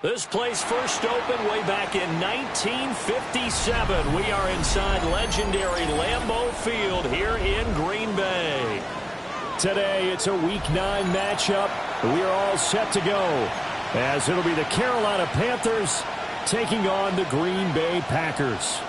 This place first opened way back in 1957. We are inside legendary Lambeau Field here in Green Bay. Today, it's a Week 9 matchup. We are all set to go, as it'll be the Carolina Panthers taking on the Green Bay Packers.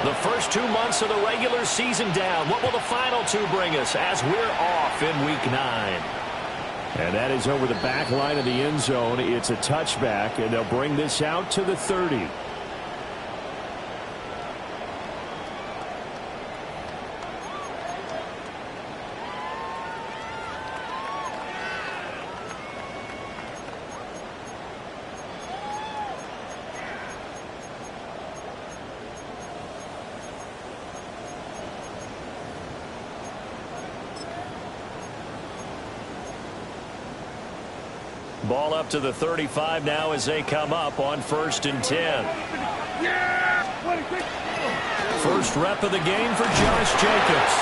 The first 2 months of the regular season down. What will the final 2 bring us as we're off in Week 9? And that is over the back line of the end zone. It's a touchback, and they'll bring this out to the 30. Ball up to the 35 now as they come up on 1st and 10. First rep of the game for Josh Jacobs.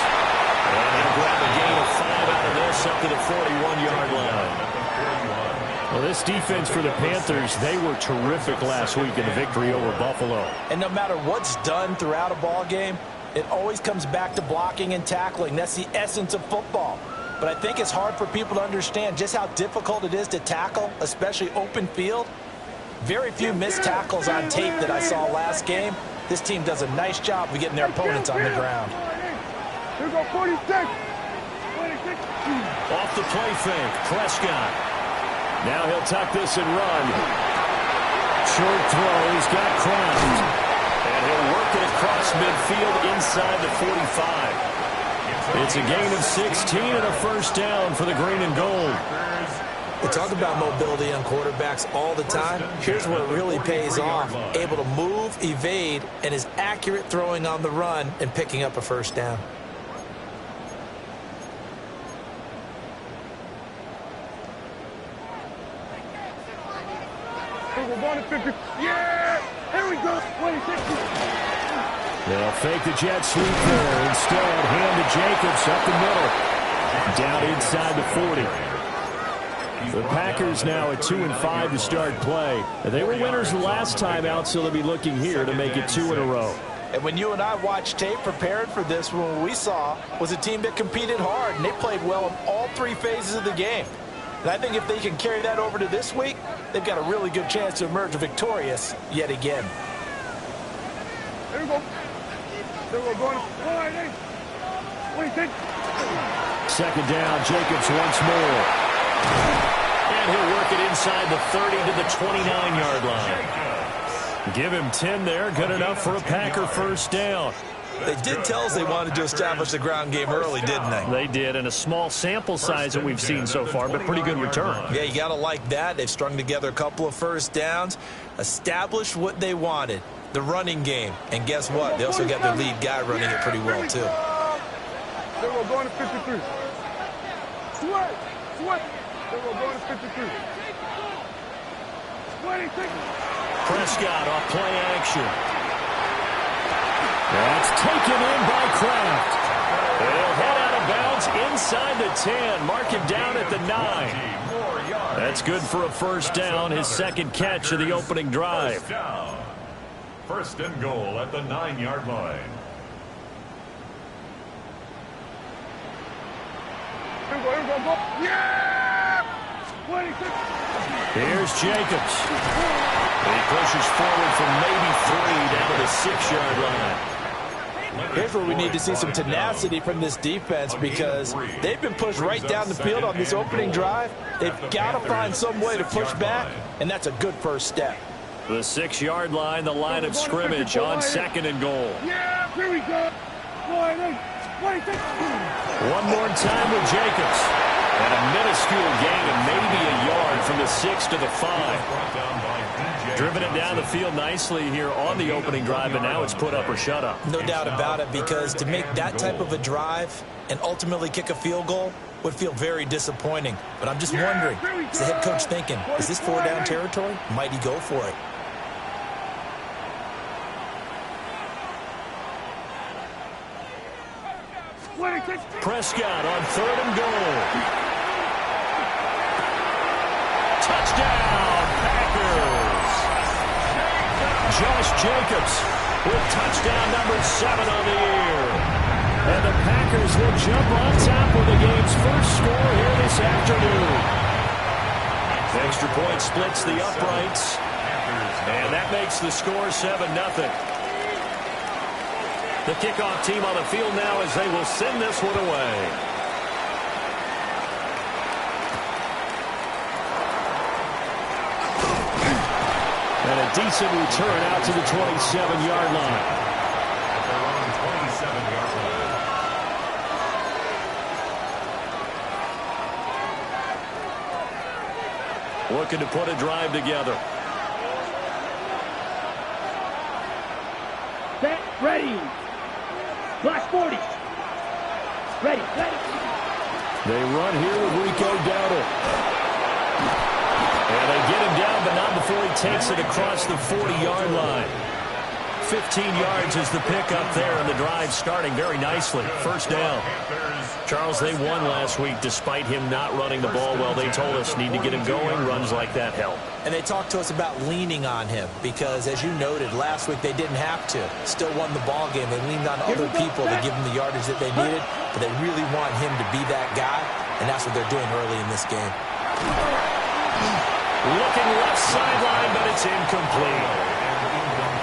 And he'll grab a gain of 5 out of this up to the 41-yard line. Well, this defense for the Panthers, they were terrific last week in the victory over Buffalo. And no matter what's done throughout a ball game, it always comes back to blocking and tackling. That's the essence of football. But I think it's hard for people to understand just how difficult it is to tackle, especially open field. Very few missed tackles on tape that I saw last game. This team does a nice job of getting their opponents on the ground. Here we go, 46. 26. Off the play fake, Prescott. Now he'll tuck this and run. Short throw, he's got Kraft. And he'll work it across midfield inside the 45. It's a gain of 16 and a first down for the green and gold. We talk about mobility on quarterbacks all the time. Here's where it really pays off. Able to move, evade, and is accurate throwing on the run and picking up a first down. We're going to 50. Yeah! Here we go. 26. They'll fake the jet sweep there. Instead, hand to Jacobs up the middle. Down inside the 40. The Packers now at 2-5 to start play. They were winners last time out, so they'll be looking here to make it 2 in a row. And when you and I watched tape prepared for this, what we saw was a team that competed hard, and they played well in all 3 phases of the game. And I think if they can carry that over to this week, they've got a really good chance to emerge victorious yet again. Here we go. Then we're going 26. Second down, Jacobs once more. And he'll work it inside the 30 to the 29-yard line. Give him 10 there, good enough for a Packer first down. They did tell us they wanted to establish the ground game early, didn't they? They did, and a small sample size that we've seen so far, but pretty good return. Yeah, you got to like that. They've strung together a couple of first downs, established what they wanted. The running game. And guess what? They also got their lead guy running it pretty well, too. Then we're going to 53. Sweat. Then we're going to 53. 26. Prescott off play action. That's taken in by Kraft. They'll head out of bounds inside the 10. Mark him down at the 9. That's good for a first down, his second catch of the opening drive. First and goal at the 9-yard line. Here we go. Yeah! 26. Here's Jacobs. He pushes forward from maybe 3 down to the 6-yard line. Here's where we need to see some tenacity from this defense because they've been pushed right down the field on this opening drive. They've got to find some way to push back, and that's a good first step. The 6-yard line, the line of scrimmage on 2nd and goal. Yeah, here we go. 26. One more time with Jacobs. And a minuscule gain of maybe a yard from the 6 to the 5. Driven it down the field nicely here on the opening drive, and now it's put up or shut up. No doubt about it, because to make that type of a drive and ultimately kick a field goal would feel very disappointing. But I'm just wondering, is the head coach thinking, is this 4-down territory? Might he go for it? Prescott on 3rd and goal. Touchdown, Packers. Josh Jacobs with touchdown number 7 on the year. And the Packers will jump on top with the game's first score here this afternoon. Extra point splits the uprights. And that makes the score 7-0. The kickoff team on the field now as they will send this one away. And a decent return out to the 27-yard line. They're on 27-yard line. Looking to put a drive together. Set, ready. Black 40. Ready. They run here with Rico Dowdle. And they get him down, but not before he takes it across the 40-yard line. 15 yards is the pickup there, and the drive starting very nicely. First down. Charles, they won last week despite him not running the ball well. They told us need to get him going. Runs like that help. And they talked to us about leaning on him because, as you noted, last week they didn't have to. Still won the ball game. They leaned on other people to give them the yardage that they needed, but they really want him to be that guy, and that's what they're doing early in this game. Looking left sideline, but it's incomplete.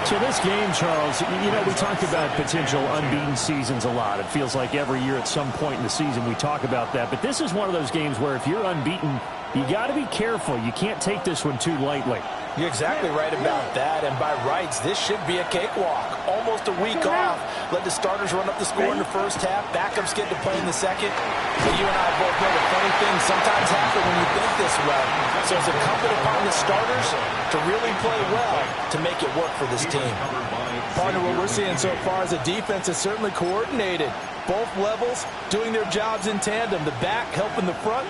So this game, Charles, you know, we talked about potential unbeaten seasons a lot. It feels like every year at some point in the season we talk about that. But this is one of those games where if you're unbeaten, you got to be careful. You can't take this one too lightly. You're exactly right about that, and by rights, this should be a cakewalk. Almost a week off. Let the starters run up the score in the first half. Backups get to play in the second. But you and I both know the funny things sometimes happen when you think this way. So it's incumbent upon the starters to really play well to make it work for this team. Partner, what we're seeing so far is a defense is certainly coordinated. Both levels doing their jobs in tandem. The back helping the front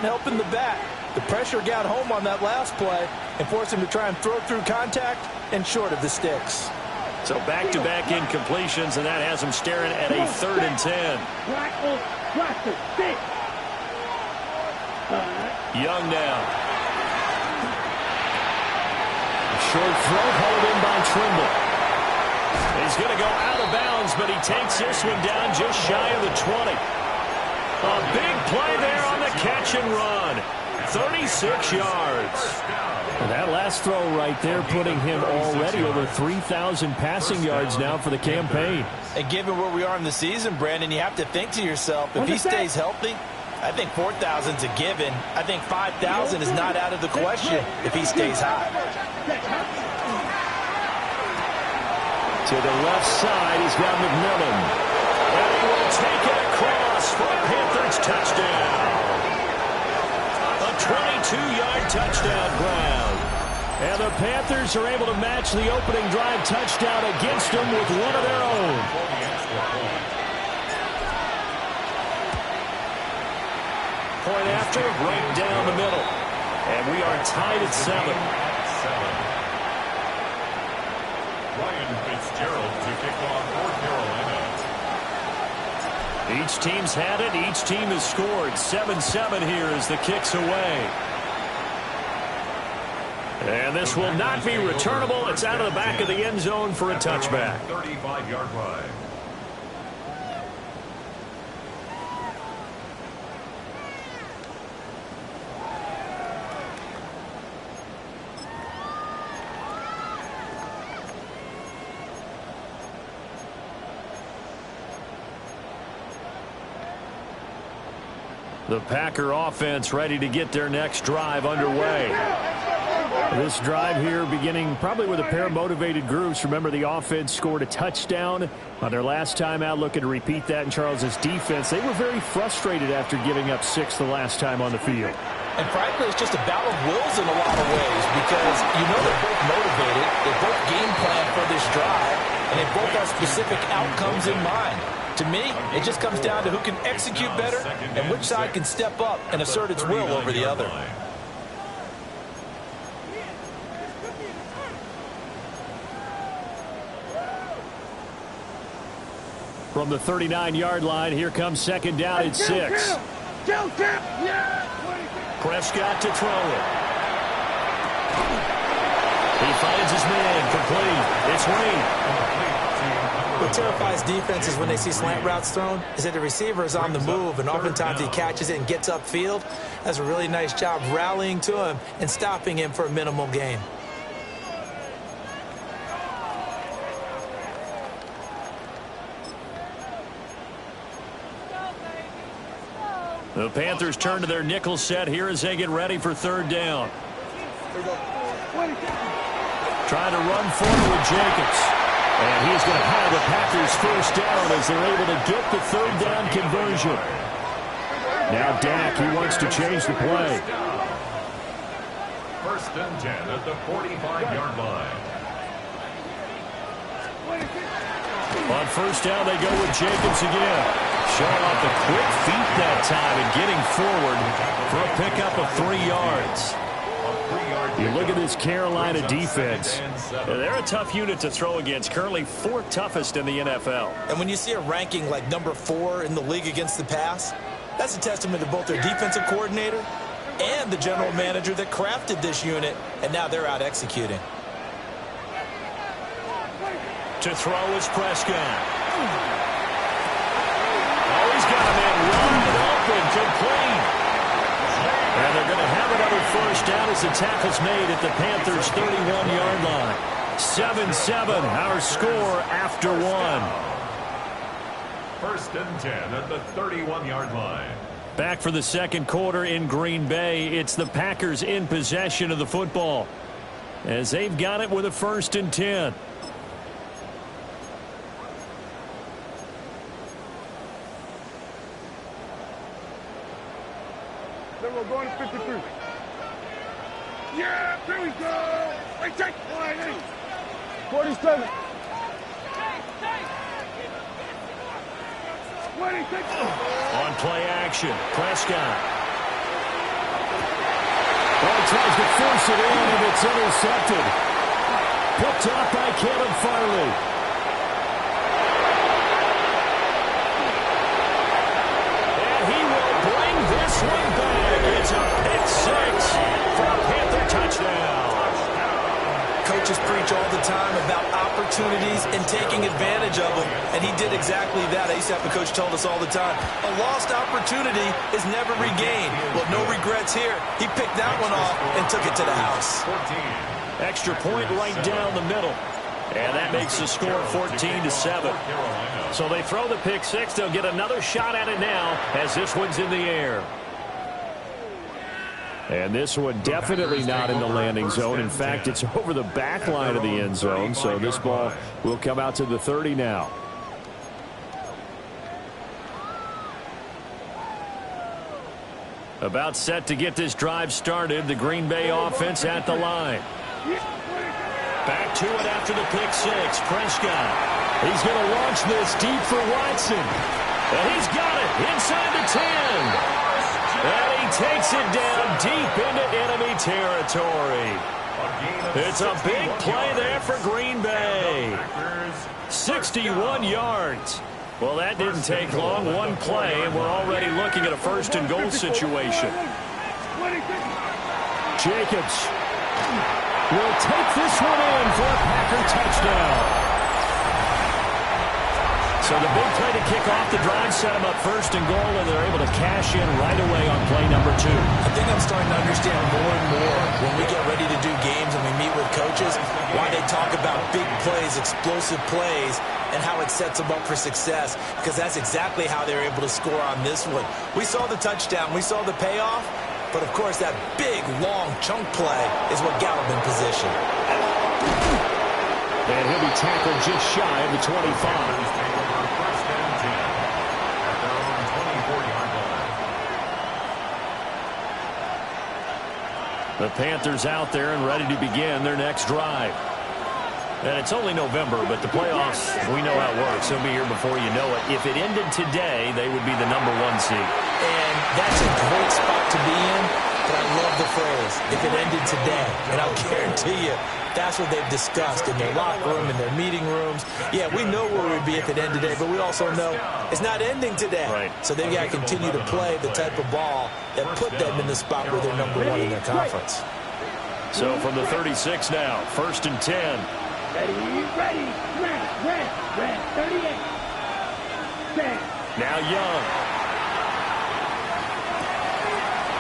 helping the back. The pressure got home on that last play and forced him to try and throw through contact and short of the sticks. So back-to-back incompletions, and that has him staring at a 3rd and 10. Young now. Short throw held in by Trimble. He's going to go out of bounds, but he takes this one down just shy of the 20. A big play there on the catch and run. 36 yards. Well, that last throw right there putting him already over 3,000 passing yards now for the campaign. And given where we are in the season, Brandon, you have to think to yourself, if he stays healthy, I think 4,000's a given. I think 5,000 is not out of the question if he stays high. To the left side, he's got McMillan. And he will take it across for a Panthers touchdown. A 22-yard touchdown ground. And the Panthers are able to match the opening drive touchdown against them with one of their own. Point after, right down the middle. And we are tied at 7. Ryan Fitzgerald to kick off for Carolina. Each team's had it. Each team has scored. 7-7 here as the kick's away. And this will not be returnable. It's out of the back of the end zone for a touchback. 35-yard line. The Packer offense ready to get their next drive underway. This drive here beginning probably with a pair of motivated groups. Remember, the offense scored a touchdown on their last time out, looking to repeat that in Charles's defense. They were very frustrated after giving up 6 the last time on the field. And frankly, it's just a battle of wills in a lot of ways because you know they're both motivated. They both game plan for this drive, and they both have specific outcomes in mind. To me, it just comes down to who can execute better and which side can step up and assert its will over the other. From the 39-yard line, here comes second down at 6. Prescott to throw it. He finds his man, complete. It's Reed. What terrifies defenses when they see slant routes thrown is that the receiver is on the move, and oftentimes he catches it and gets upfield. That's a really nice job rallying to him and stopping him for a minimal gain. The Panthers turn to their nickel set here as they get ready for third down. Trying to run forward with Jacobs. And he's going to have the Packers first down as they're able to get the third down conversion. Now Dak, he wants to change the play. First and 10 at the 45-yard line. On first down, they go with Jacobs again. Showing off the quick feet that time and getting forward for a pickup of 3 yards. You look at this Carolina defense. They're a tough unit to throw against, currently 4th toughest in the NFL. And when you see a ranking like number 4 in the league against the pass, that's a testament to both their defensive coordinator and the general manager that crafted this unit, and now they're out executing. To throw is Prescott. Oh, he's got a man wide open, complete. And they're going to have another first down as the tackle's made at the Panthers' 31-yard line. 7-7, our score after 1. First and 10 at the 31-yard line. Back for the second quarter in Green Bay. It's the Packers in possession of the football as they've got it with a 1st and 10. Then we're going to 53. Yeah, there we go. Hey, take 47. 26. On play action, Prescott. Well, tries to force it in, and it's intercepted. Picked up by Caleb Farley. This one back. It's a pick 6 for a Panther touchdown. Coaches preach all the time about opportunities and taking advantage of them, and he did exactly that. I used to have a coach told us all the time, a lost opportunity is never regained. Well, no regrets here. He picked that one off and took it to the house. 14. Extra point right down the middle. And that makes the score 14-7. So they throw the pick 6. They'll get another shot at it now as this one's in the air. And this one definitely not in the landing zone. In fact, it's over the back line of the end zone. So this ball will come out to the 30 now. About set to get this drive started. The Green Bay offense at the line. Back to it after the pick 6. Prescott. He's going to launch this deep for Watson. And he's got it inside the 10. And he takes it down deep into enemy territory. It's a big play there for Green Bay. 61 yards. Well, that didn't take long. One play, and we're already looking at a 1st and goal situation. Jacobs will take this one in for a Packer touchdown. So the big play to kick off the drive set them up 1st and goal, and they're able to cash in right away on play number 2. I think I'm starting to understand more and more when we get ready to do games and we meet with coaches why they talk about big plays, explosive plays, and how it sets them up for success, because that's exactly how they're able to score on this one. We saw the touchdown. We saw the payoff. But, of course, that big, long chunk play is what got him in position. And he'll be tackled just shy of the 25. The Panthers out there and ready to begin their next drive. And it's only November, but the playoffs, we know how it works. They'll be here before you know it. If it ended today, they would be the #1 seed. And that's a great spot to be in But I love the phrase, if it ended today. And I'll guarantee you, that's what they've discussed in their locker room, in their meeting rooms. Yeah, we know where we'd be if it ended today, but we also know it's not ending today. Right. So they've got to continue to play the type of ball that put them in the spot where they're number one in their conference. So from the 36 now, 1st and 10. Ready, red, 38. 10. Now Young.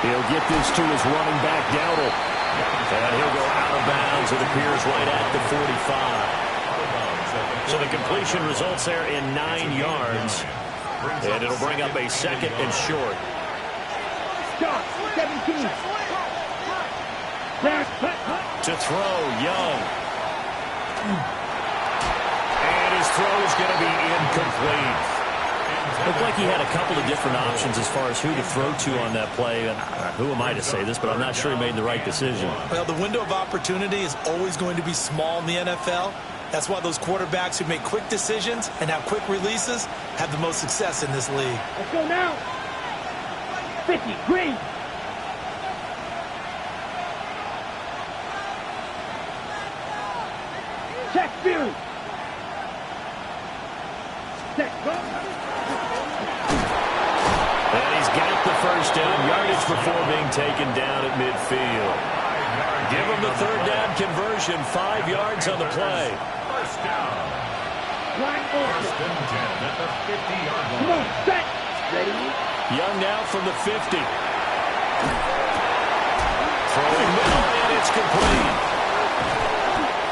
He'll get this to his running back, Dowdle. And he'll go out of bounds, it appears, right at the 45. So the completion results there in 9 yards. And it'll bring up a 2nd and short. Stop, 17. To throw, Young. And his throw is going to be incomplete. Looked like he had a couple of different options as far as who to throw to on that play. And who am I to say this, but I'm not sure he made the right decision. Well, the window of opportunity is always going to be small in the NFL. That's why those quarterbacks who make quick decisions and have quick releases have the most success in this league. Let's go now. 50, green. Check, Fury. Check, go. And he's got the first down, yardage before being taken down at midfield. Give him the 3rd down conversion, 5 yards on the play. First down. Line First open. and 10 at the 50-yard line. Come on, set. Ready. Young now from the 50. Throwing middle, and it's complete.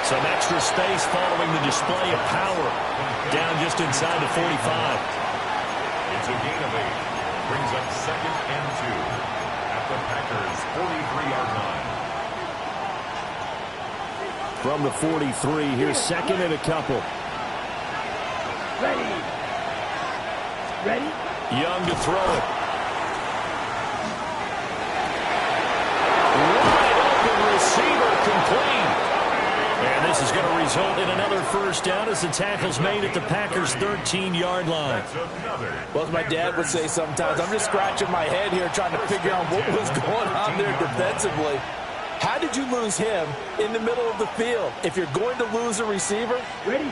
Some extra space following the display of power. Down just inside the 45. It's a gain of 8. Brings up 2nd and 2 at the Packers' 43-yard line. From the 43, here's 2nd and a couple. Ready. Ready. Young to throw it. Wide open receiver complete. And this is going to result in another first down as the tackle's made at the Packers' 13-yard line. Well, as my dad would say sometimes, I'm just scratching my head here trying to figure out what was going on there defensively. How did you lose him in the middle of the field? If you're going to lose a receiver,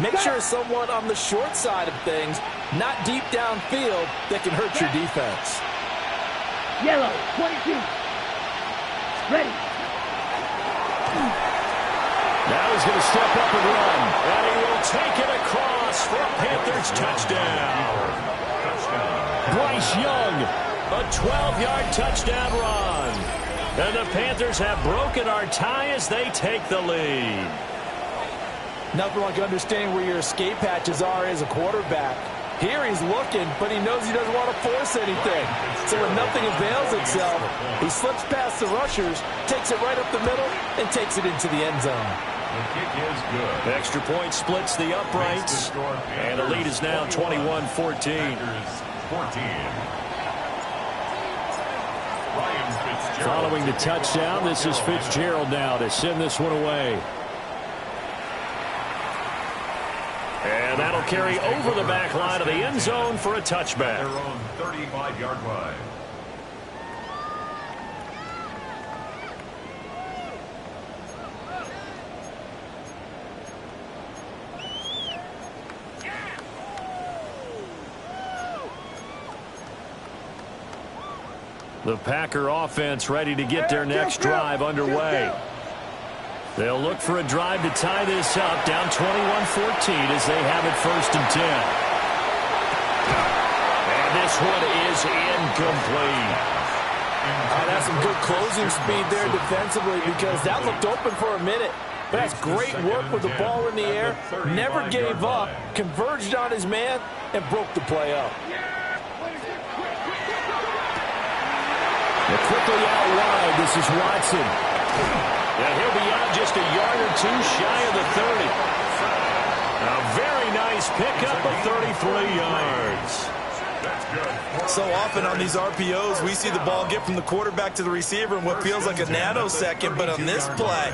make sure it's someone on the short side of things, not deep downfield, that can hurt your defense. Yellow, 22. Ready. Now he's going to step up and run. And he will take it across for a Panthers touchdown. Bryce Young, a 12-yard touchdown run. And the Panthers have broken our tie as they take the lead. Nothing like understanding where your escape hatches are as a quarterback. Here he's looking, but he knows he doesn't want to force anything. So when nothing avails itself, he slips past the rushers, takes it right up the middle, and takes it into the end zone. The kick is good. Extra point splits the uprights. And the lead is now 21-14. 14. Following the touchdown, this is Fitzgerald now to send this one away. And that'll carry over the back line of the end zone for a touchback. Their own 35-yard line. The Packer offense ready to get their next drive underway. They'll look for a drive to tie this up, down 21-14 as they have it 1st and 10. And this one is incomplete. That's some good closing speed there defensively because that looked open for a minute. But that's great work with the ball in the air. Never gave up, converged on his man, and broke the play up. They're quickly out wide. This is Watson. And he'll be out just a yard or two shy of the 30. A very nice pickup of 33 yards. So often on these RPOs, we see the ball get from the quarterback to the receiver in what feels like a nanosecond. But on this play,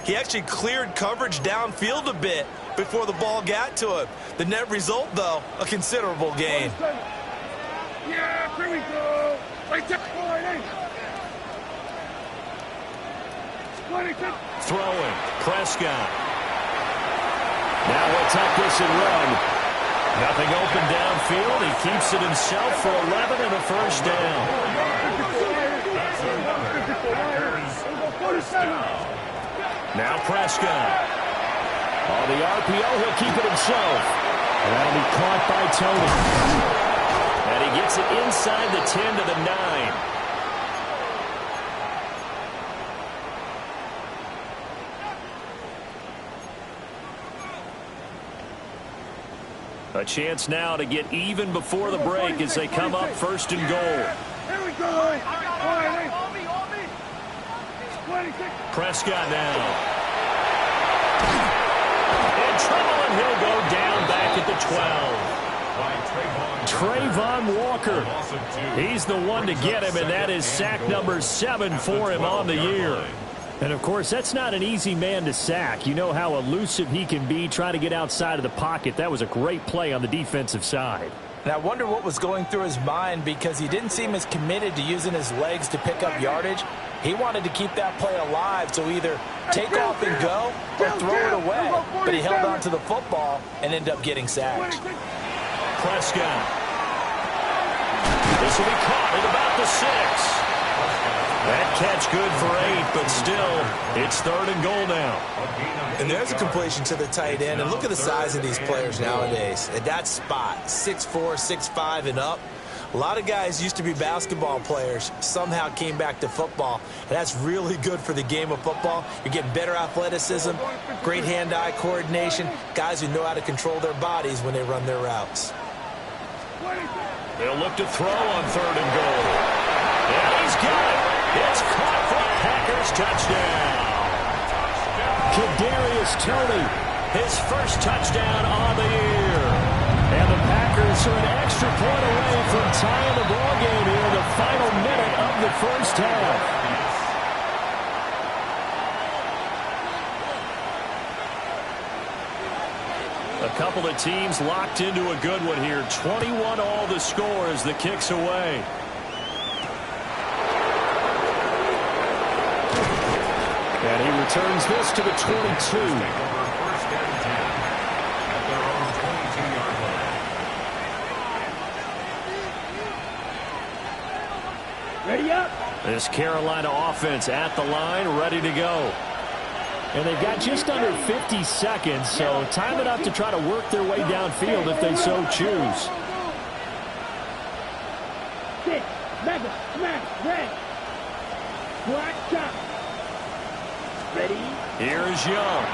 he actually cleared coverage downfield a bit before the ball got to him. The net result, though, a considerable gain. Yeah, here we go. Right there. Throwing. Prescott. Now he'll tuck this and run. Nothing open downfield. He keeps it himself for 11 and a first down. Now Prescott. On the RPO, he'll keep it himself. And that'll be caught by Tony. And he gets it inside the 10 to the 9. A chance now to get even before the break as they come up first and goal. Here we go. Prescott now. In trouble, and he'll go down back at the 12. Trayvon Walker. He's the one to get him, and that is sack number 7 for him on the year. And, of course, that's not an easy man to sack. You know how elusive he can be trying to get outside of the pocket. That was a great play on the defensive side. And I wonder what was going through his mind because he didn't seem as committed to using his legs to pick up yardage. He wanted to keep that play alive, so either take off and go or throw it away. But he held on to the football and ended up getting sacked. Prescott. This will be caught at about the 6. That catch good for 8, but still, it's 3rd and goal now. And there's a completion to the tight end. And look at the size of these players nowadays. At that spot, 6'4", 6'5", and up. A lot of guys used to be basketball players, somehow came back to football. And that's really good for the game of football. You're getting better athleticism, great hand-eye coordination, guys who know how to control their bodies when they run their routes. They'll look to throw on 3rd and goal. And he's got it. It's caught for a Packers touchdown. Kadarius Toney, his first touchdown on the year. And the Packers are an extra point away from tying the ball game here in the final minute of the first half. A couple of teams locked into a good one here. 21 all the score as the kick's away. And he returns this to the 22. Ready up. This Carolina offense at the line, ready to go. And they've got just under 50 seconds, so time enough to try to work their way downfield if they so choose. 6, mega, smash, red. Black shot. Ready? Here's Young.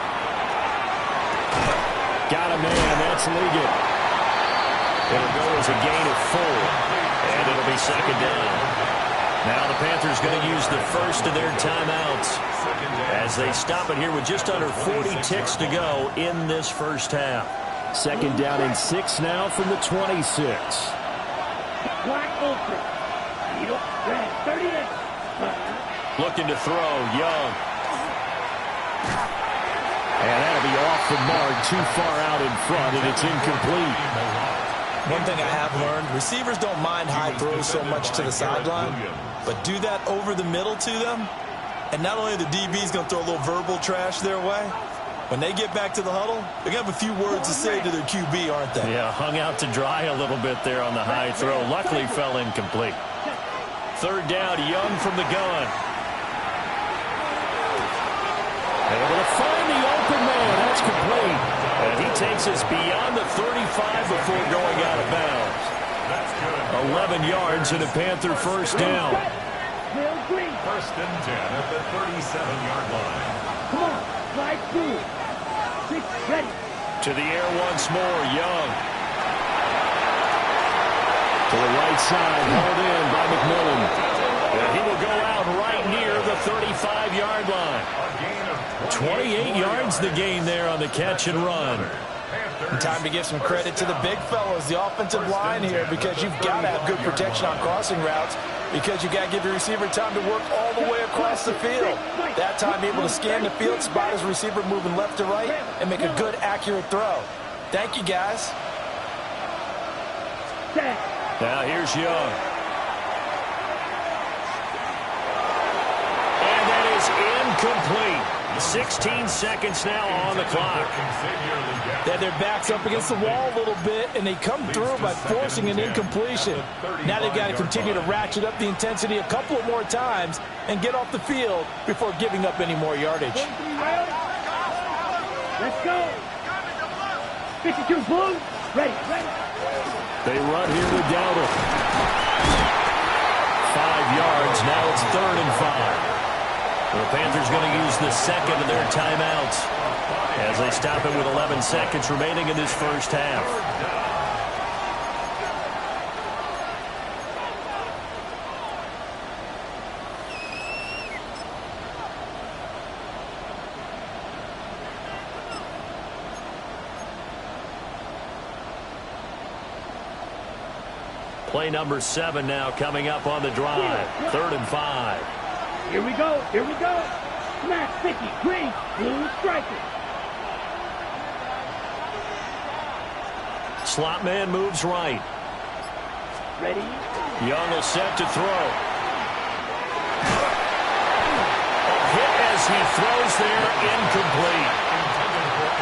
Got a man. That's Liggett. It'll go as a gain of 4. And it'll be 2nd down. Now the Panthers going to use the first of their timeouts as they stop it here with just under 40 ticks to go in this first half. 2nd down and 6 now from the 26. Black open. Red, 38. Looking to throw, Young. And that'll be off the mark, too far out in front, and it's incomplete. One thing I have learned, receivers don't mind high throws so much to the sideline, but do that over the middle to them, and not only the DB's going to throw a little verbal trash their way, when they get back to the huddle, they're going to have a few words to say to their QB, aren't they? Yeah, hung out to dry a little bit there on the high throw. Luckily fell incomplete. 3rd down, Young from the gun. Able to find the open man. That's complete. And he takes us beyond the 35 before going out of bounds. 11 yards and a Panther first down. 1st and 10 at the 37-yard line. Come on, slide through. 6, ready. To the air once more, Young. To the right side, held in by McMillan. And he will go out right near the 35-yard line. 28 yards the gain there on the catch and run. And time to give some credit to the big fellas, the offensive line here, because you've got to have good protection on crossing routes, because you've got to give your receiver time to work all the way across the field. That time able to scan the field, spot his receiver moving left to right, and make a good, accurate throw. Thank you, guys. Now here's Young. And that is incomplete. 16 seconds now on the clock. They had their backs up against the wall a little bit, and they come through by forcing an incompletion. Now they've got to continue to ratchet up the intensity a couple of more times and get off the field before giving up any more yardage. Let's go. 52 Blue. Ready. They run here with Dowdle. 5 yards. Now it's 3rd and 5. The Panthers going to use the second of their timeouts as they stop it with 11 seconds remaining in this first half. Play number 7 now coming up on the drive. 3rd and 5. Here we go. Smash 50. Green. Blue striker. Slot man moves right. Ready. Young will set to throw. A hit as he throws there, incomplete.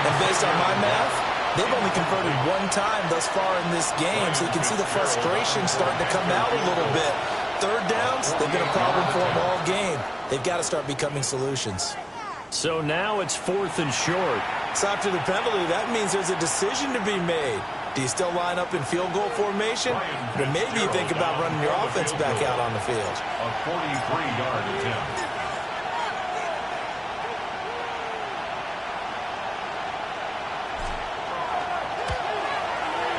And based on my math, they've only converted 1 time thus far in this game, so you can see the frustration starting to come out a little bit. 3rd downs, they've been a problem for them all game. They've got to start becoming solutions. So now it's 4th and short. So after the penalty, that means there's a decision to be made. Do you still line up in field goal formation? Or maybe you think about running your offense back out on the field. A 43-yard attempt.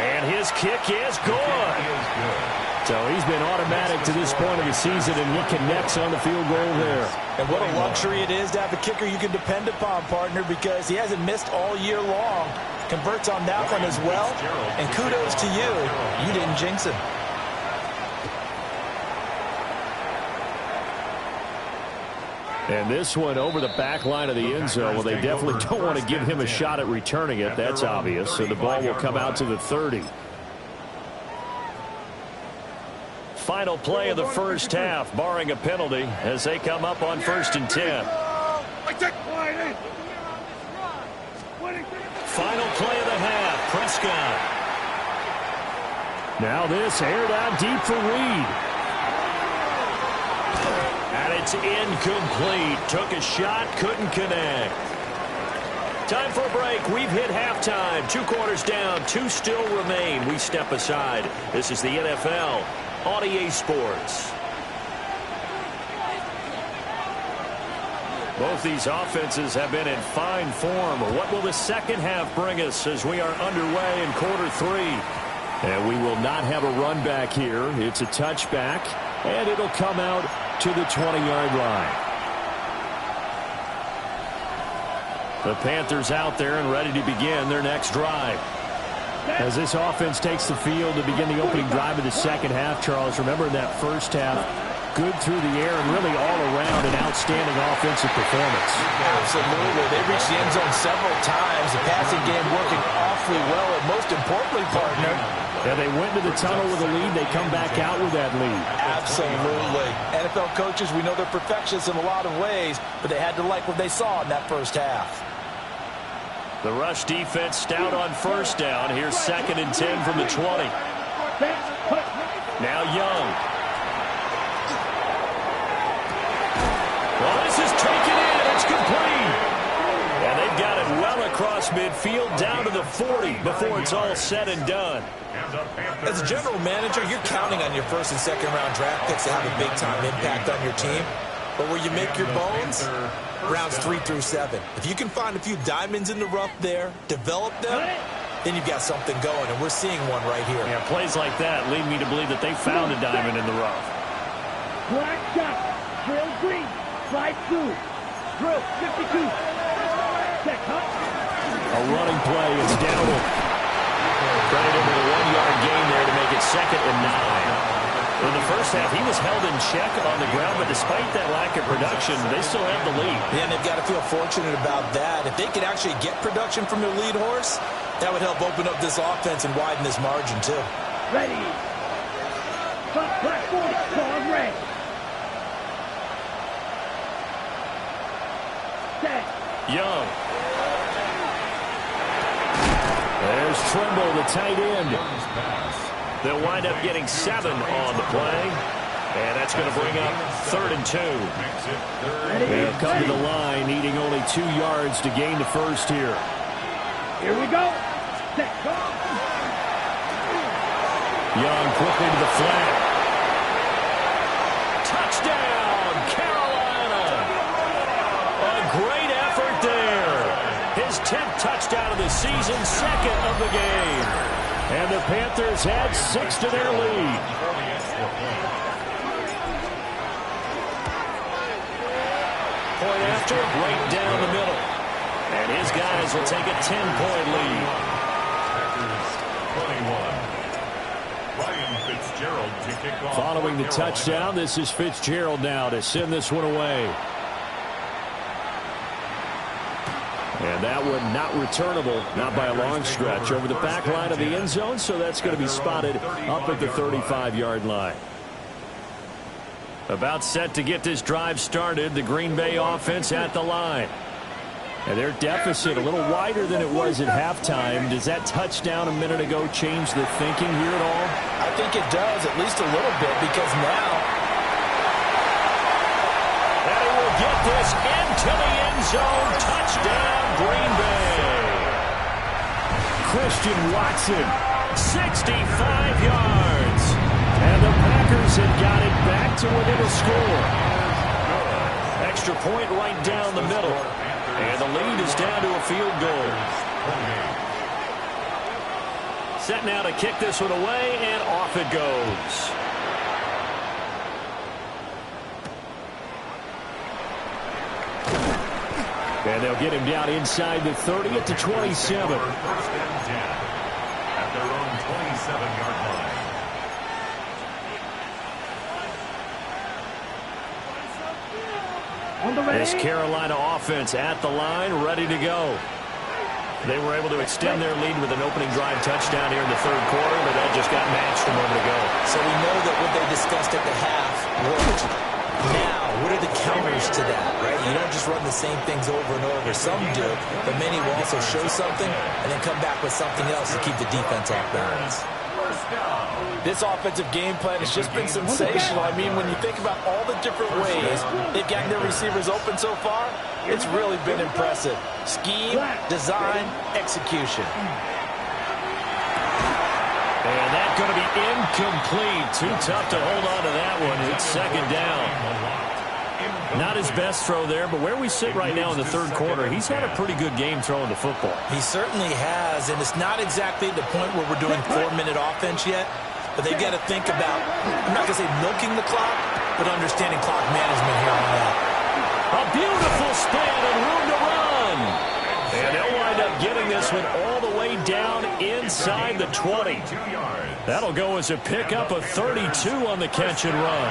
And his kick is good. So he's been automatic to this point of the season, and he connects on the field goal there. And what a luxury it is to have a kicker you can depend upon, partner, because he hasn't missed all year long. Converts on that one as well. And kudos to you. You didn't jinx him. And this one over the back line of the end zone. Well, they definitely don't want to give him a shot at returning it. That's obvious. So the ball will come out to the 30. Final play of the first half, barring a penalty, as they come up on 1st and 10. Final play of the half, Prescott. Now this aired out deep for Reed. And it's incomplete. Took a shot, couldn't connect. Time for a break. We've hit halftime. 2 quarters down, 2 still remain. We step aside. This is the NFL on EA Sports. Both these offenses have been in fine form. What will the second half bring us as we are underway in quarter 3? And we will not have a run back here. It's a touchback, and it'll come out to the 20-yard line. The Panthers out there and ready to begin their next drive. As this offense takes the field to begin the opening drive of the second half, Charles, remember in that first half, good through the air and really all around an outstanding offensive performance. Absolutely. They reached the end zone several times. The passing game working awfully well, and most importantly, partner, yeah, they went to the tunnel with a lead. They come back out with that lead. Absolutely. NFL coaches, we know they're perfectionists in a lot of ways, but they had to like what they saw in that first half. The rush defense stout on 1st down. Here's 2nd and 10 from the 20. Now Young. Well, this is taken in. It's complete. And they've got it well across midfield down to the 40 before it's all said and done. As a general manager, you're counting on your 1st and 2nd round draft picks to have a big-time impact on your team. But where you make your bones, rounds 3 through 7. If you can find a few diamonds in the rough there, develop them, then you've got something going, and we're seeing one right here. Yeah, plays like that lead me to believe that they found a diamond in the rough. Black shot. Drill green. Slide through. Drill 52. Check, A running play. It's Dowdle. Credited with a 1-yard gain there to make it 2nd and 9. In the first half, he was held in check on the ground, but despite that lack of production, they still have the lead. Yeah, and they've got to feel fortunate about that. If they could actually get production from their lead horse, that would help open up this offense and widen this margin, too. ready. Front black 40, call red. Set. Young. There's Trimble, the tight end. They'll wind up getting 7 on the play. And that's going to bring up 3rd and 2. They'll come to the line, needing only 2 yards to gain the first here. Here we go. Set. Go. Young quickly to the flat. Touchdown, Carolina. A great effort there. His 10th touchdown of the season, 2nd of the game. And the Panthers had 6 to their lead. Point after, right down the middle. And his guys will take a 10-point lead. Packers 21. Ryan Fitzgerald to kick off. Following the touchdown, this is Fitzgerald now to send this one away. And that one not returnable, not by a long stretch, over the back line of the end zone, so that's going to be spotted up at the 35-yard line. About set to get this drive started, the Green Bay offense at the line. And their deficit a little wider than it was at halftime. Does that touchdown a minute ago change the thinking here at all? I think it does, at least a little bit, because now... And he will get this into the end zone. Touchdown, Green Bay. Christian Watson, 65 yards. And the Packers have got it back to within a score. Extra point right down the middle. And the lead is down to a field goal. Set now to kick this one away, and off it goes. And they'll get him down inside the 30 at the 27. First and 10 at their own 27-yard line. This Carolina offense at the line, ready to go. They were able to extend their lead with an opening drive touchdown here in the 3rd quarter, but that just got matched a moment ago. So we know that what they discussed at the half worked. Now, what are the counters to that, right? You don't just run the same things over and over. Some do, but many will also show something and then come back with something else to keep the defense off balance. This offensive game plan has just been sensational. I mean, when you think about all the different ways they've gotten their receivers open so far, it's really been impressive. Scheme, design, execution. And that's going to be incomplete. Too tough to hold on to that one. It's 2nd down. Not his best throw there, but where we sit right now in the 3rd quarter, he's had a pretty good game throwing the football. He certainly has, and it's not exactly the point where we're doing 4-minute offense yet, but they've got to think about, I'm not going to say milking the clock, but understanding clock management here on out. A beautiful span and room to run. And they'll wind up getting this one all the way down inside the 20. That'll go as a pickup of 32 on the catch and run.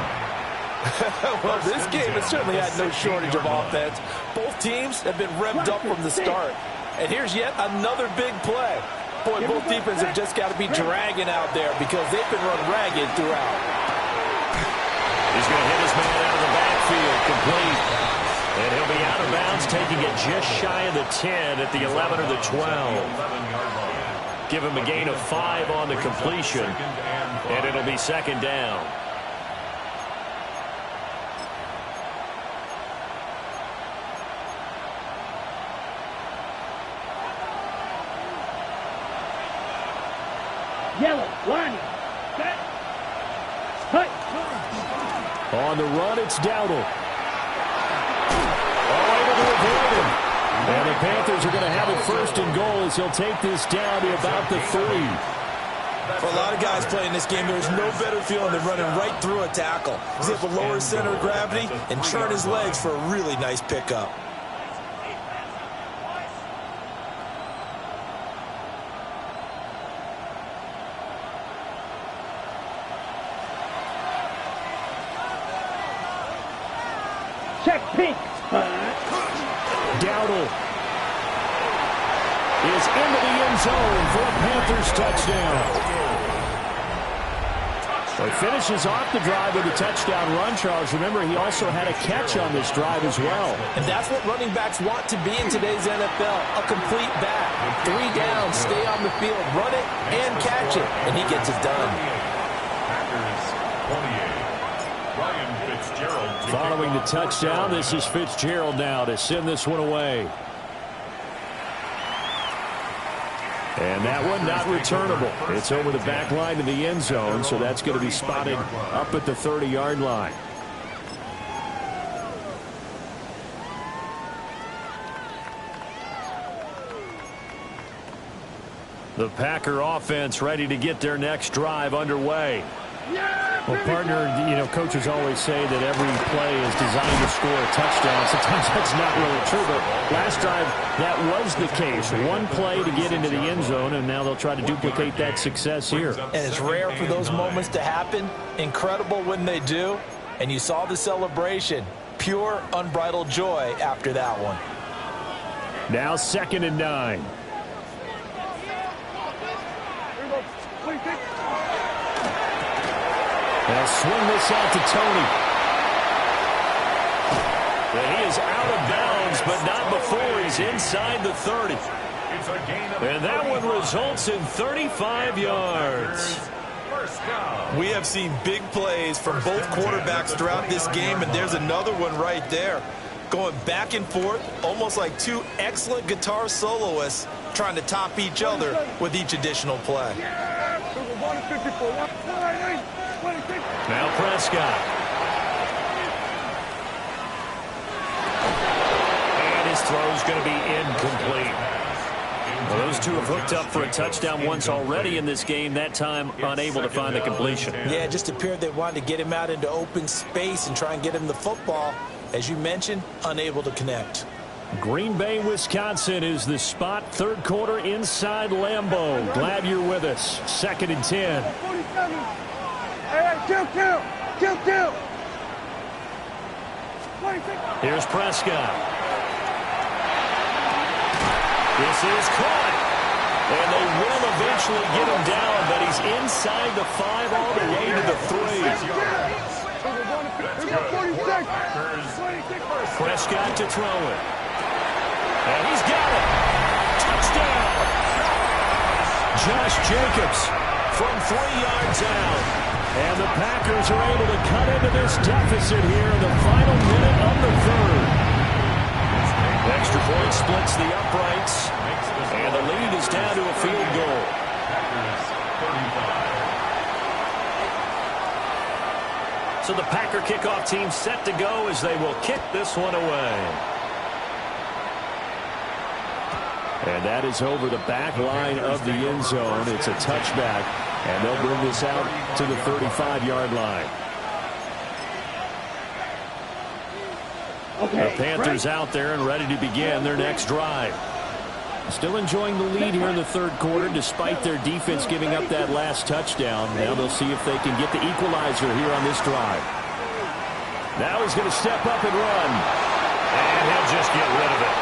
Well, this game has certainly had no shortage of offense. Both teams have been revved up from the start. And here's yet another big play. Boy, both defenses have just got to be dragging out there because they've been run ragged throughout. He's going to hit his man out of the backfield, complete. And he'll be out of bounds, taking it just shy of the 10 at the 11 or the 12. Give him a gain of 5 on the completion, and it'll be 2nd down. Yellow, line, set, cut. On the run, it's Dowdle. All able to avoid him. And the Panthers are going to have it 1st and goal as he'll take this down to about the 3. For a lot of guys playing this game, there's no better feeling than running right through a tackle. He's able to lower his center of gravity and churn his legs for a really nice pickup. Check pink. Dowdle is into the end zone for a Panthers touchdown. Well, he finishes off the drive with a touchdown run, Charles. Remember, he also had a catch on this drive as well. And that's what running backs want to be in today's NFL, a complete back. 3 downs, stay on the field, run it, and catch it. And he gets it done. Following the touchdown, this is Fitzgerald now to send this one away. And that one not returnable. It's over the back line of the end zone, so that's going to be spotted up at the 30-yard line. The Packer offense ready to get their next drive underway. Well, partner, coaches always say that every play is designed to score a touchdown. Sometimes that's not really true, but last drive, that was the case. One play to get into the end zone, and now they'll try to duplicate that success here. And it's rare for those moments to happen. Incredible when they do. And you saw the celebration. Pure, unbridled joy after that one. Now 2nd and 9. They'll swing this out to Tony. And he is out of bounds, but not before he's inside the 30. And that one results in 35 yards. We have seen big plays from both quarterbacks throughout this game, and there's another one right there. Going back and forth, almost like 2 excellent guitar soloists trying to top each other with each additional play. Now Prescott. And his throw's going to be incomplete. Well, those two have hooked up for a touchdown once already in this game, that time unable to find the completion. Yeah, it just appeared they wanted to get him out into open space and try and get him the football. As you mentioned, unable to connect. Green Bay, Wisconsin is the spot. 3rd quarter inside Lambeau. Glad you're with us. 2nd and 10. Kill. Here's Prescott. This is caught. And they will eventually get him down, but he's inside the 5 all the way to the 3. Prescott to throw it. And he's got it. Touchdown. Josh Jacobs from 3 yards out. And the Packers are able to cut into this deficit here in the final minute of the 3rd. Extra point splits the uprights. And the lead is down to a field goal. So the Packer kickoff team set to go as they will kick this one away. And that is over the back line of the end zone. It's a touchback, and they'll bring this out to the 35-yard line. The Panthers out there and ready to begin their next drive. Still enjoying the lead here in the 3rd quarter despite their defense giving up that last touchdown. Now they'll see if they can get the equalizer here on this drive. Now he's going to step up and run. And he'll just get rid of it.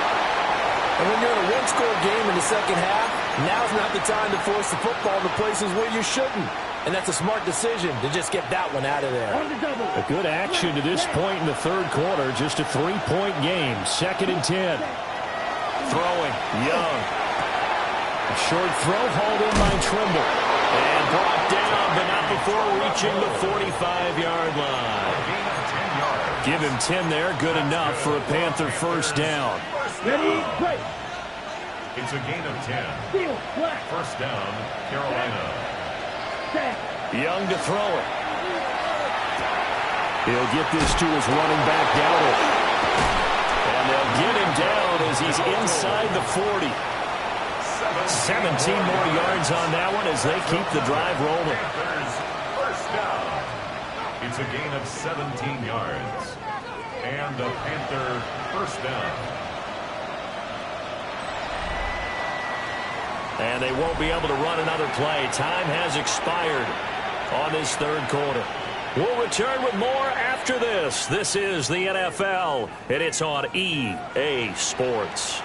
And when you're in a 1-score game in the 2nd half, now's not the time to force the football to places where you shouldn't. And that's a smart decision to just get that one out of there. A good action to this point in the 3rd quarter. Just a 3-point game. 2nd and 10. Throwing. Young. A short throw hauled in by Trimble. And brought down, but not before reaching the 45-yard line. Give him 10 there. Good enough for a Panther 1st down. Ready, break. It's a gain of 10. 1st down, Carolina. Young to throw it. He'll get this to his running back Dowdle. And they'll get him down as he's inside the 40. 17 more yards on that one as they keep the drive rolling. 1st down. It's a gain of 17 yards. And the Panther 1st down. And they won't be able to run another play. Time has expired on this 3rd quarter. We'll return with more after this. This is the NFL, and it's on EA Sports.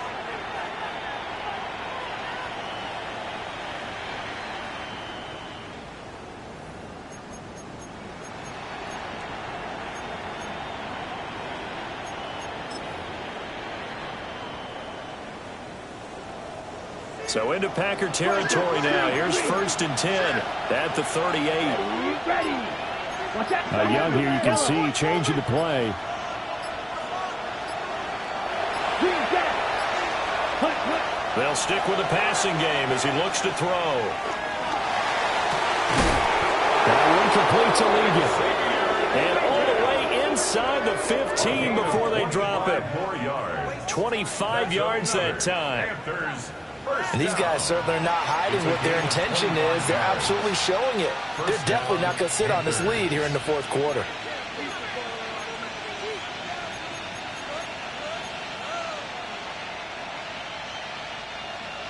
So into Packer territory now. Here's 1st and 10 at the 38. Young here, you can see, changing the play. They'll stick with the passing game as he looks to throw. That one complete to Ligon. And all the way inside the 15 before they drop it. 25 yards that time. And these guys certainly are not hiding what their intention is. They're absolutely showing it. They're definitely not going to sit on this lead here in the 4th quarter.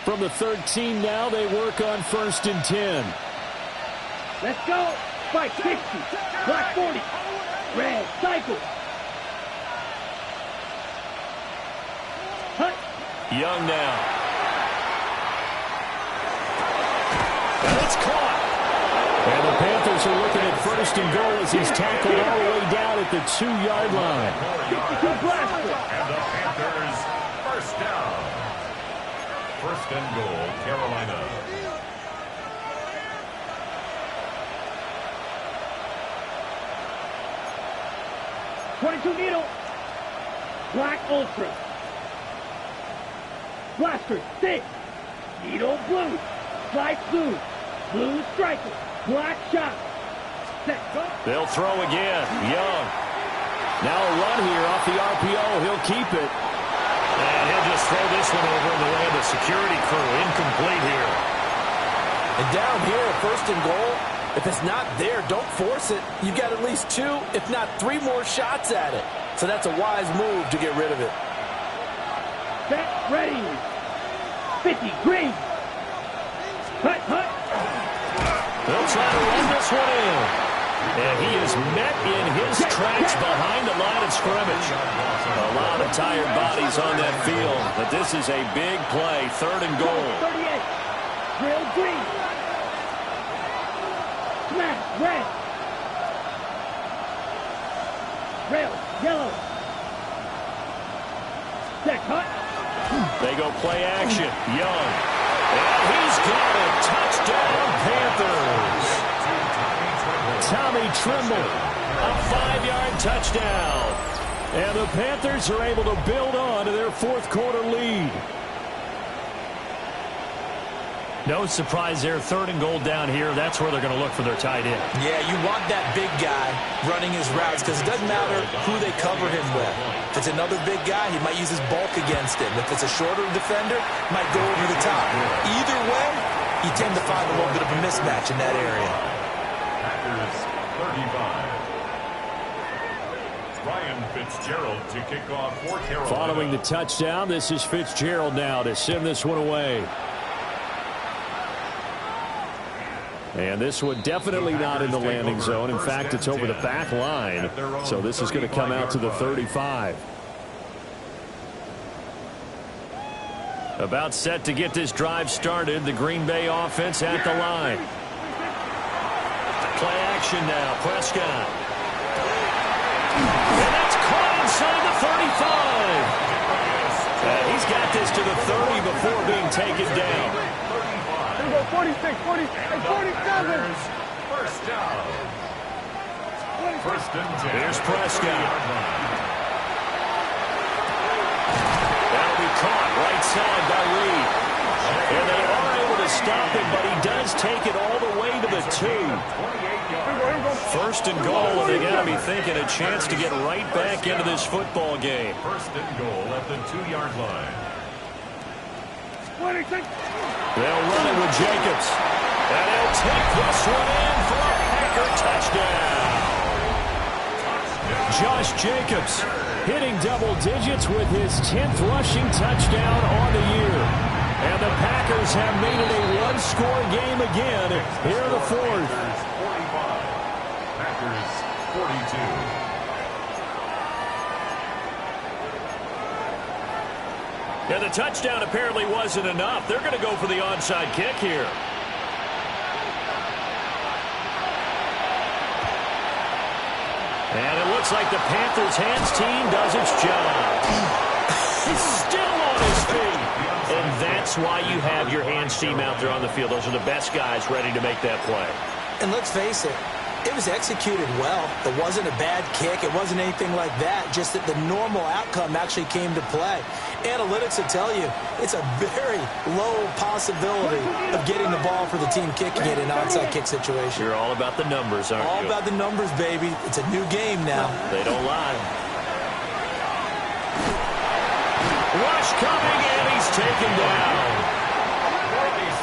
From the 13 now, they work on 1st and 10. Let's go. Spike 60. Black 40. Red cycle. Hut. Young now. And it's caught. And the Panthers are looking at 1st and goal as he's tackled all the way down at the 2-yard line. And the Panthers, 1st down. 1st and goal, Carolina. .22 needle. Black ultra. Blaster 6. Needle blue. Stripe blue. Blue striker. Black shot. Set. Go. They'll throw again. Young. Now a run here off the RPO. He'll keep it. And he'll just throw this one over in the way of the security crew. Incomplete here. And down here, 1st and goal, if it's not there, don't force it. You've got at least 2, if not 3 more shots at it. So that's a wise move to get rid of it. Set. Ready. 50. Green. Hut. They'll try to run this one in. And he is met in his tracks behind the line of scrimmage. A lot of tired bodies on that field, but this is a big play. 3rd and goal. 38. Drill green. Smash red. Rail yellow. Deck hut. They go play action. Young. And he's got it. Touchdown, Panthers. Tommy Tremble. A 5-yard touchdown. And the Panthers are able to build on to their 4th quarter lead. No surprise there. 3rd and goal down here. That's where they're going to look for their tight end. Yeah, you want that big guy running his routes because it doesn't matter who they cover him with. If it's another big guy, he might use his bulk against him. If it's a shorter defender, he might go over the top. Either way, you tend to find a little bit of a mismatch in that area. Packers, 35. Ryan Fitzgerald to kick off for Carolina. Following the touchdown, this is Fitzgerald now to send this one away. And this one definitely not in the landing zone. In fact, it's over the back line. So this is going to come out to the 35. About set to get this drive started. The Green Bay offense at the line. Play action now. Prescott. And that's caught inside the 35. He's got this to the 30 before being taken down. 46, 40, and 47. 1st down. 1st and 10. Here's Prescott. That'll be caught right side by Reed. And they are able to stop him, but he does take it all the way to the 2. 1st and goal, and they got to be thinking a chance to get right back into this football game. 1st and goal at the 2-yard line. 26. They'll run it with Jacobs. And he'll take this one in for a Packer touchdown. Josh Jacobs hitting double digits with his 10th rushing touchdown on the year. And the Packers have made it a one-score game again here in the 4th. 45. Packers 42. And the touchdown apparently wasn't enough. They're going to go for the onside kick here. And it looks like the Panthers' hands team does its job. He's still on his feet. And that's That's why you have your hands team out there on the field. Those are the best guys ready to make that play. And let's face it, it was executed well. It wasn't a bad kick. It wasn't anything like that. Just that the normal outcome actually came to play. Analytics will tell you it's a very low possibility of getting the ball for the team kicking it in an onside kick situation. You're all about the numbers, aren't you? All about the numbers, baby. It's a new game now. They don't lie. Rush coming, and he's taken down.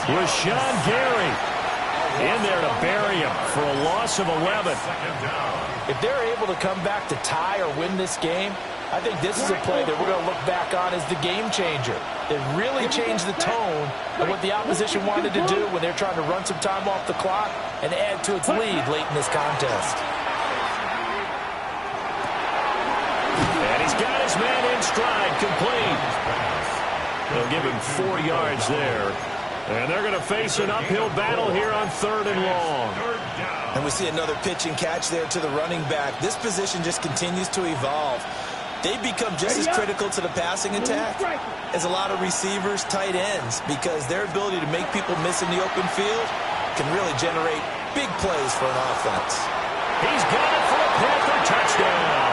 Rashawn Gary in there to bury him for a loss of 11. If they're able to come back to tie or win this game, I think this is a play that we're going to look back on as the game changer. It really changed the tone of what the opposition wanted to do when they're trying to run some time off the clock and add to its lead late in this contest. And he's got his man in stride, complete. They'll give him 4 yards there. And they're going to face an uphill battle here on 3rd and long. And we see another pitch and catch there to the running back. This position just continues to evolve. They become just as critical to the passing attack as a lot of receivers, tight ends, because their ability to make people miss in the open field can really generate big plays for an offense. He's got it for a Panther touchdown.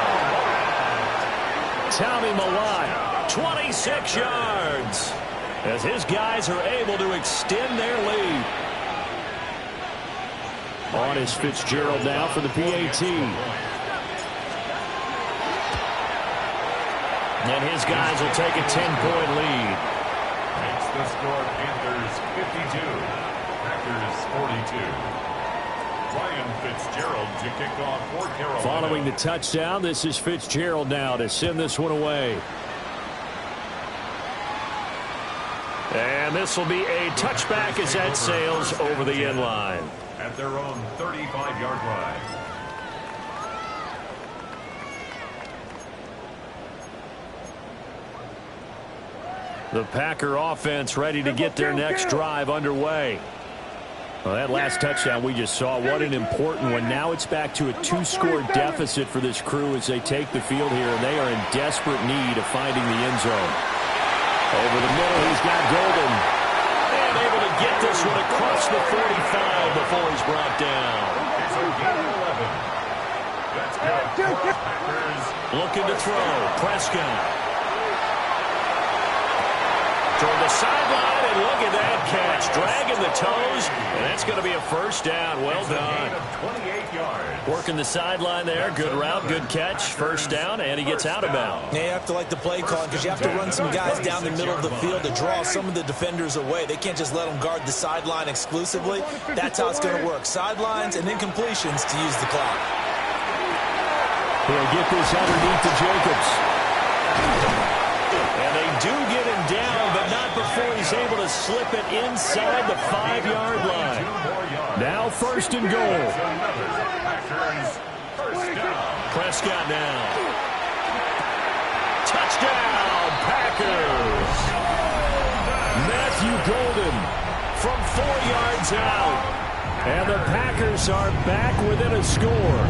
Tommy Milott, 26 yards, as his guys are able to extend their lead. On is Fitzgerald now for the PAT. And his guys will take a 10-point lead. Makes the score Panthers 52, Packers 42. Ryan Fitzgerald to kick off for Carolina. Following the touchdown, this is Fitzgerald now to send this one away. And this will be a touchback as that sails over the end line. At their own 35-yard line. The Packer offense ready to get their next drive underway. Well, that last touchdown we just saw, what an important one. Now it's back to a 2-score deficit for this crew as they take the field here, and they are in desperate need of finding the end zone. Over the middle, he's got Golden. And able to get this one across the 45 before he's brought down. It's a gain of 11. That's good. Packers looking to throw. Prescott. Toward the sideline, and look at that catch. Dragging the toes, and that's going to be a first down. Well done. 28 yards. Working the sideline there. Good route, good catch. First down, and he gets out of bounds. Yeah, you have to like the play call because you have to run some guys down the middle of the field to draw some of the defenders away. They can't just let them guard the sideline exclusively. That's how it's going to work. Sidelines and then completions to use the clock. He'll get this underneath to Jacobs. And they do get him down, but not before he's able to slip it inside the 5-yard line. Now 1st and goal. Prescott now. Touchdown, Packers. Matthew Golden from 4 yards out. And the Packers are back within a score.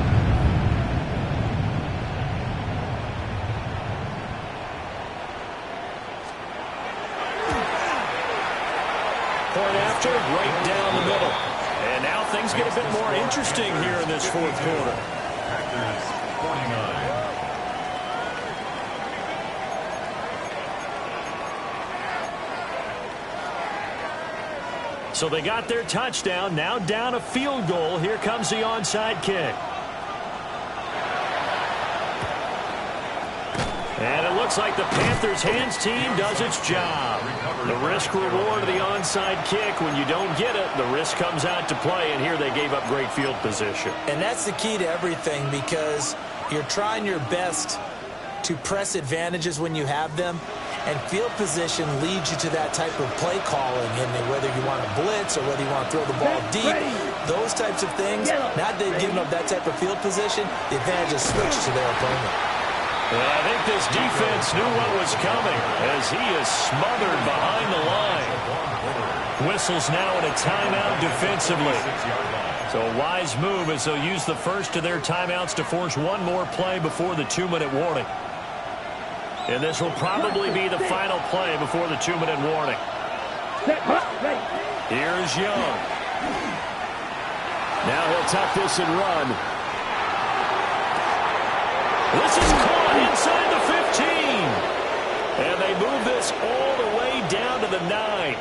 Point after, right down the middle. And now things get a bit more interesting here in this 4th quarter. Packers 49. So they got their touchdown, now down a field goal. Here comes the onside kick. And it looks like the Panthers' hands team does its job. The risk-reward of the onside kick, when you don't get it, the risk comes out to play, and here they gave up great field position. And that's the key to everything because you're trying your best to press advantages when you have them, and field position leads you to that type of play calling, and whether you want to blitz or whether you want to throw the ball deep, those types of things. Now that they've given up that type of field position, the advantage is switched to their opponent. Well, I think this defense knew what was coming as he is smothered behind the line. Whistles now in a timeout defensively. So a wise move as they'll use the first of their timeouts to force one more play before the 2-minute warning. And this will probably be the final play before the 2-minute warning. Set. Ready. Here's Young. Now he'll tuck this and run. This is caught inside the 15. And they move this all the way down to the 9.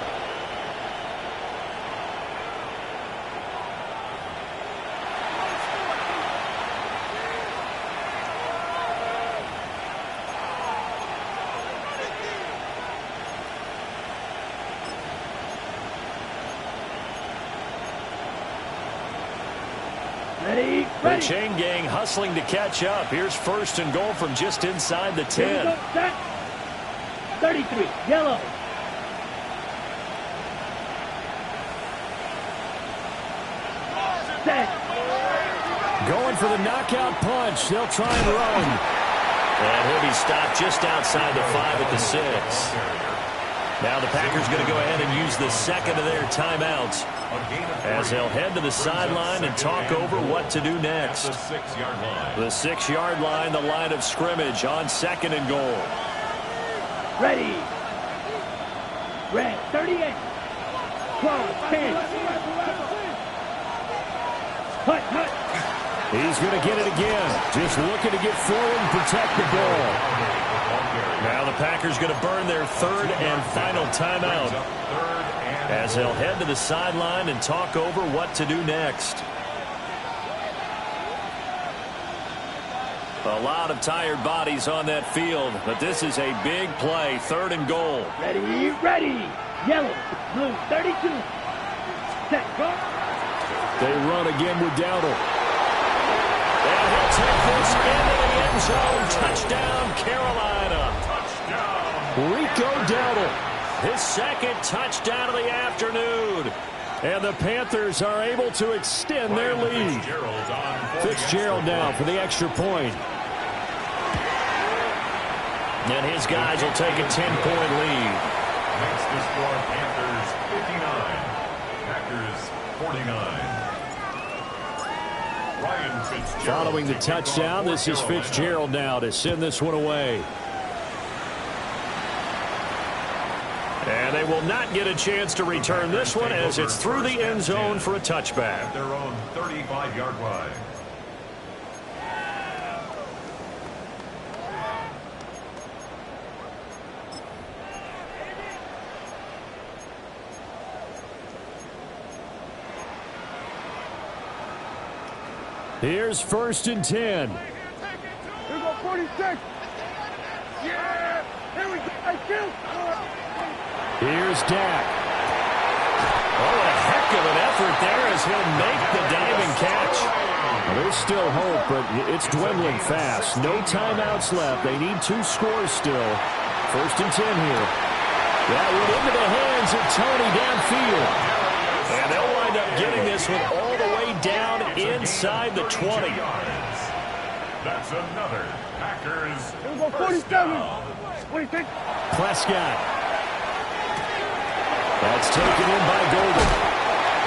Ready. The chain gang hustling to catch up. Here's first and goal from just inside the 10. Here we go. Set. 33. Yellow. Set. Going for the knockout punch. They'll try and run. And he'll be stopped just outside the 5 at the 6. Now the Packers going to go ahead and use the second of their timeouts as they'll head to the sideline and talk over what to do next. The 6-yard line, the line of scrimmage on second and goal. Ready. Red. 38. 12. 10. Hut. Hut. He's going to get it again. Just looking to get forward and protect the ball. Now the Packers going to burn their third and final timeout as they'll head to the sideline and talk over what to do next. A lot of tired bodies on that field, but this is a big play, third and goal. Ready. Ready. Yellow. Blue. 32. Set. Go. They run again with Dowdle. And he'll take this into the end zone. Touchdown, Carolina. Rico Dowdle, his second touchdown of the afternoon. And the Panthers are able to extend their lead. Fitzgerald now for the extra point. And his guys will take a 10-point lead. Makes the score Panthers 59, Packers 49. Ryan Fitzgerald. Following the touchdown, this is Fitzgerald now to send this one away. And they will not get a chance to return this one as it's through the end zone for a touchback. At their own 35-yard line. Here's first and 10. Here we go, 46. Yeah! Here we go. I killed. Here's Dak. Oh, a heck of an effort there as he'll make the diving catch. Well, there's still hope, but it's dwindling fast. No timeouts left. They need 2 scores still. First and 10 here. That went into the hands of Tony downfield. And they'll wind up getting this one all the way down inside the 20. That's another Packers. Here we go, 47. 26. Prescott. That's taken in by Golden.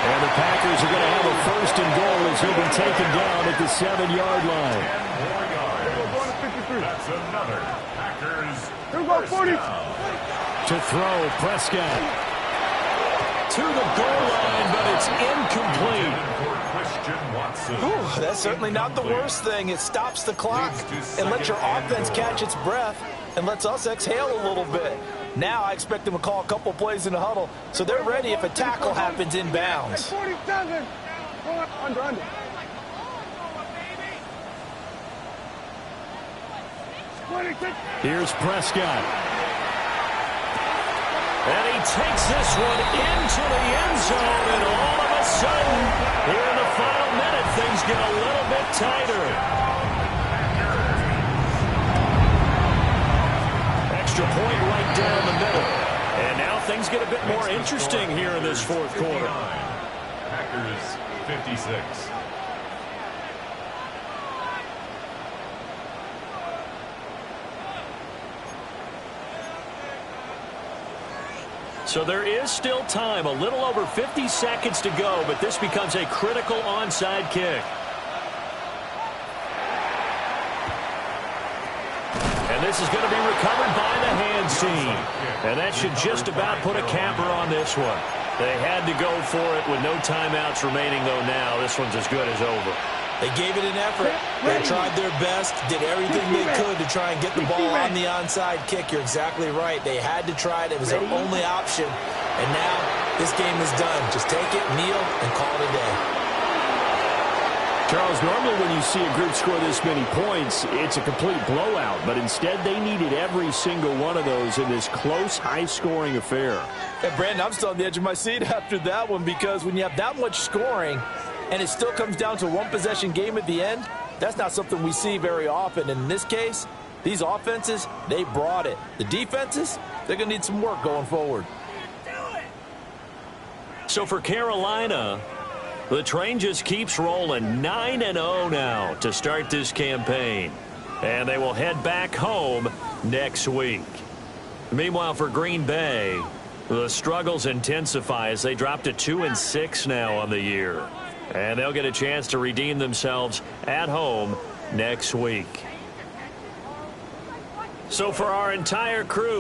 And the Packers are going to have a first and goal as he'll be taken down at the 7-yard line. 10 more yards. Here we go, going to 53. That's another Packers. Here we go, 40. To throw, Prescott. To the goal line, but it's incomplete. Ooh, that's certainly not the worst thing. It stops the clock and lets your offense catch its breath and lets us exhale a little bit. Now I expect them to call a couple plays in the huddle so they're ready if a tackle happens inbounds. 47. Under. Here's Prescott. And he takes this one into the end zone, and all of a sudden, here in the final minute, things get a little bit tighter. Extra point right down the middle. And now things get a bit more interesting here in this fourth quarter. Packers 56. So there is still time, a little over 50 seconds to go, but this becomes a critical onside kick. And this is going to be recovered by the hands And that should just about put a capper on this one. They had to go for it with no timeouts remaining, though now this one's as good as over. They gave it an effort. They tried their best, did everything they could to try and get the ball on the onside kick. You're exactly right. They had to try it. It was their only option. And now this game is done. Just take it, kneel, and call it a day. Charles, normally when you see a group score this many points, it's a complete blowout. But instead, they needed every single one of those in this close, high-scoring affair. And Brandon, I'm still on the edge of my seat after that one, because when you have that much scoring and it still comes down to a one-possession game at the end, that's not something we see very often. And in this case, these offenses, they brought it. The defenses, they're going to need some work going forward. So for Carolina, the train just keeps rolling. 9-0 now to start this campaign. And they will head back home next week. Meanwhile, for Green Bay, the struggles intensify as they drop to 2-6 now on the year. And they'll get a chance to redeem themselves at home next week. So for our entire crew,